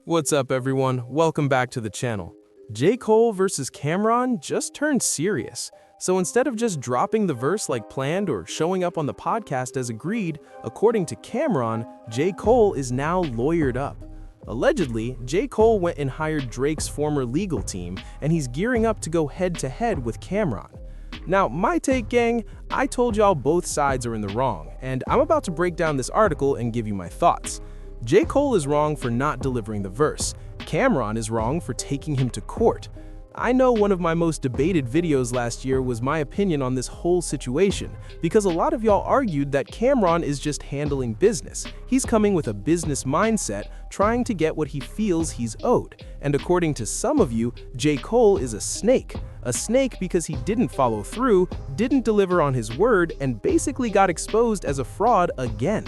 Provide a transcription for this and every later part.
What's up, everyone? Welcome back to the channel. J. Cole versus Camron just turned serious. So instead of just dropping the verse like planned or showing up on the podcast as agreed, according to Camron, J. Cole is now lawyered up. Allegedly, J. Cole went and hired Drake's former legal team, and he's gearing up to go head-to-head with Camron. Now, my take, gang, I told y'all both sides are in the wrong, and I'm about to break down this article and give you my thoughts. J. Cole is wrong for not delivering the verse. Camron is wrong for taking him to court. I know one of my most debated videos last year was my opinion on this whole situation, because a lot of y'all argued that Camron is just handling business. He's coming with a business mindset, trying to get what he feels he's owed. And according to some of you, J. Cole is a snake. A snake because he didn't follow through, didn't deliver on his word, and basically got exposed as a fraud again.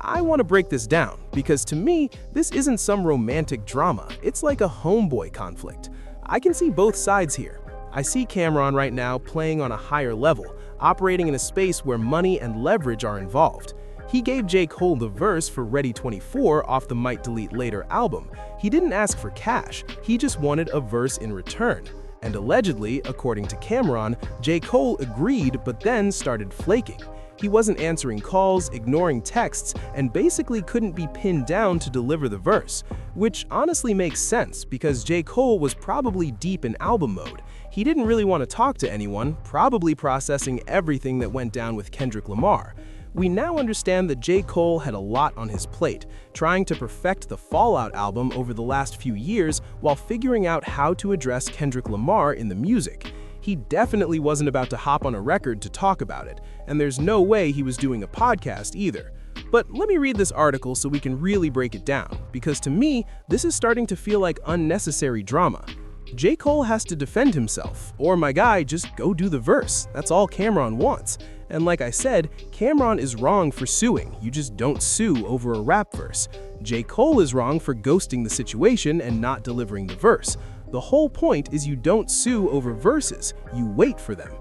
I want to break this down, because to me, this isn't some romantic drama. It's like a homeboy conflict. I can see both sides here. I see Camron right now playing on a higher level, operating in a space where money and leverage are involved. He gave J. Cole the verse for Ready 24 off the Might Delete Later album. He didn't ask for cash, he just wanted a verse in return. And allegedly, according to Camron, J. Cole agreed but then started flaking. He wasn't answering calls, ignoring texts, and basically couldn't be pinned down to deliver the verse, which honestly makes sense because J. Cole was probably deep in album mode. He didn't really want to talk to anyone, probably processing everything that went down with Kendrick Lamar. We now understand that J. Cole had a lot on his plate, trying to perfect the Fallout album over the last few years while figuring out how to address Kendrick Lamar in the music. He definitely wasn't about to hop on a record to talk about it, and there's no way he was doing a podcast either. But let me read this article so we can really break it down, because to me, this is starting to feel like unnecessary drama. J. Cole has to defend himself, or my guy, just go do the verse. That's all Camron wants. And like I said, Camron is wrong for suing. You just don't sue over a rap verse. J. Cole is wrong for ghosting the situation and not delivering the verse. The whole point is you don't sue over verses, you wait for them.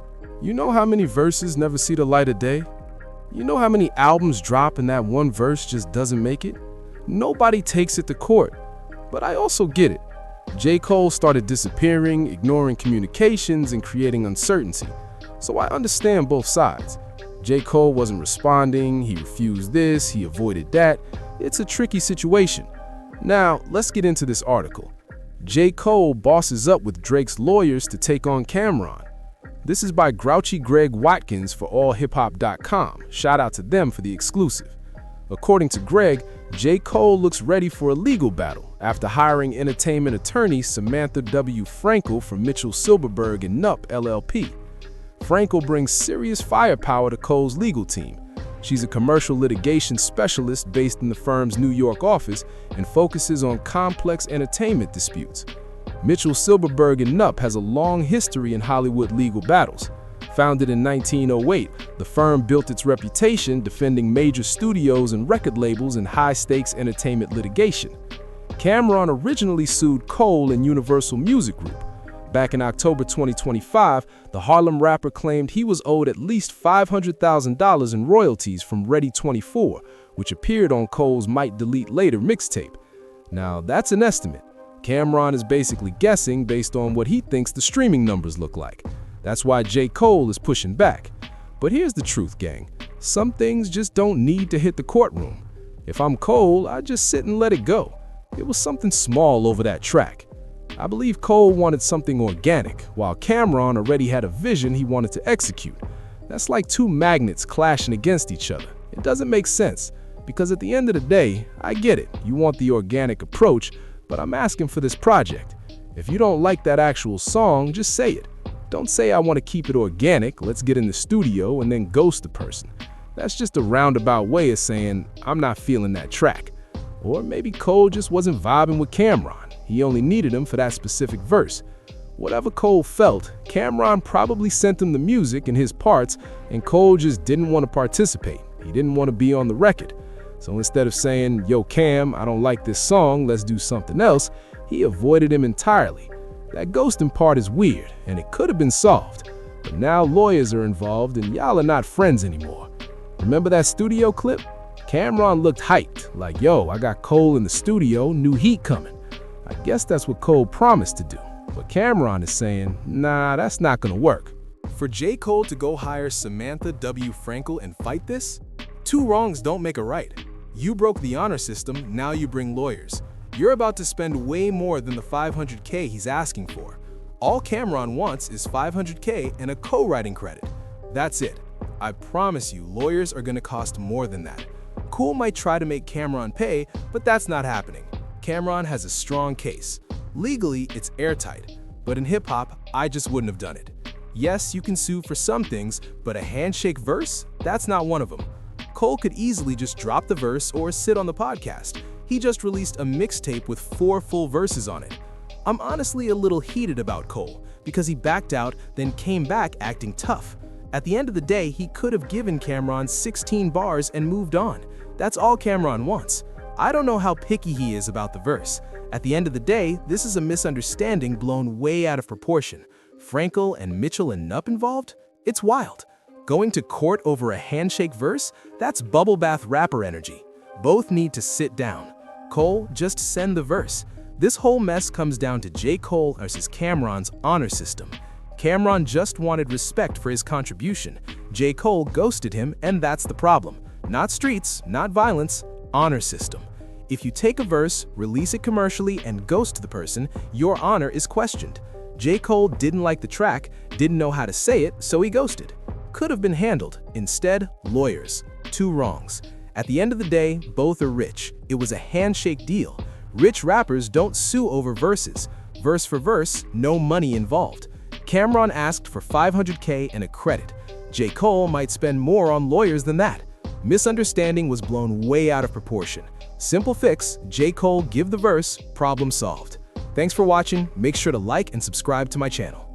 You know how many verses never see the light of day? You know how many albums drop and that one verse just doesn't make it? Nobody takes it to court. But I also get it. J. Cole started disappearing, ignoring communications, and creating uncertainty. So I understand both sides. J. Cole wasn't responding, he refused this, he avoided that. It's a tricky situation. Now, let's get into this article. J. Cole bosses up with Drake's lawyers to take on Camron. This is by Grouchy Greg Watkins for allhiphop.com. Shout out to them for the exclusive. According to Greg, J. Cole looks ready for a legal battle after hiring entertainment attorney Samantha W. Frankel from Mitchell Silberberg and Nup LLP. Frankel brings serious firepower to Cole's legal team. She's a commercial litigation specialist based in the firm's New York office and focuses on complex entertainment disputes. Mitchell Silberberg and Nup has a long history in Hollywood legal battles. Founded in 1908, the firm built its reputation defending major studios and record labels in high-stakes entertainment litigation. Camron originally sued Cole and Universal Music Group. Back in October 2025, the Harlem rapper claimed he was owed at least $500,000 in royalties from Ready 24, which appeared on Cole's Might Delete Later mixtape. Now, that's an estimate. Camron is basically guessing based on what he thinks the streaming numbers look like. That's why J. Cole is pushing back. But here's the truth, gang. Some things just don't need to hit the courtroom. If I'm Cole, I just sit and let it go. It was something small over that track. I believe Cole wanted something organic, while Camron already had a vision he wanted to execute. That's like two magnets clashing against each other. It doesn't make sense, because at the end of the day, I get it. You want the organic approach, but I'm asking for this project. If you don't like that actual song, just say it. Don't say I want to keep it organic, let's get in the studio, and then ghost the person. That's just a roundabout way of saying, I'm not feeling that track. Or maybe Cole just wasn't vibing with Camron. He only needed him for that specific verse. Whatever Cole felt, Camron probably sent him the music and his parts, and Cole just didn't want to participate. He didn't want to be on the record. So instead of saying, yo Cam, I don't like this song, let's do something else, he avoided him entirely. That ghosting part is weird, and it could have been solved. But now lawyers are involved, and y'all are not friends anymore. Remember that studio clip? Camron looked hyped, like, yo, I got Cole in the studio, new heat coming. I guess that's what Cole promised to do. But Camron is saying, nah, that's not gonna work. For J. Cole to go hire Samantha W. Frankel and fight this? Two wrongs don't make a right. You broke the honor system, now you bring lawyers. You're about to spend way more than the $500K he's asking for. All Camron wants is $500K and a co-writing credit. That's it. I promise you, lawyers are gonna cost more than that. Cole might try to make Camron pay, but that's not happening. Camron has a strong case. Legally, it's airtight, but in hip-hop, I just wouldn't have done it. Yes, you can sue for some things, but a handshake verse? That's not one of them. Cole could easily just drop the verse or sit on the podcast. He just released a mixtape with 4 full verses on it. I'm honestly a little heated about Cole, because he backed out, then came back acting tough. At the end of the day, he could have given Camron 16 bars and moved on. That's all Camron wants. I don't know how picky he is about the verse. At the end of the day, this is a misunderstanding blown way out of proportion. Frankel and Mitchell and Nupp involved? It's wild. Going to court over a handshake verse? That's bubble bath rapper energy. Both need to sit down. Cole, just send the verse. This whole mess comes down to J. Cole versus Camron's honor system. Camron just wanted respect for his contribution. J. Cole ghosted him, and that's the problem. Not streets, not violence, honor system. If you take a verse, release it commercially, and ghost the person, your honor is questioned. J. Cole didn't like the track, didn't know how to say it, so he ghosted. Could have been handled. Instead, lawyers. Two wrongs. At the end of the day, both are rich. It was a handshake deal. Rich rappers don't sue over verses. Verse for verse, no money involved. Camron asked for $500K and a credit. J. Cole might spend more on lawyers than that. Misunderstanding was blown way out of proportion. Simple fix, J. Cole give the verse, problem solved. Thanks for watching. Make sure to like and subscribe to my channel.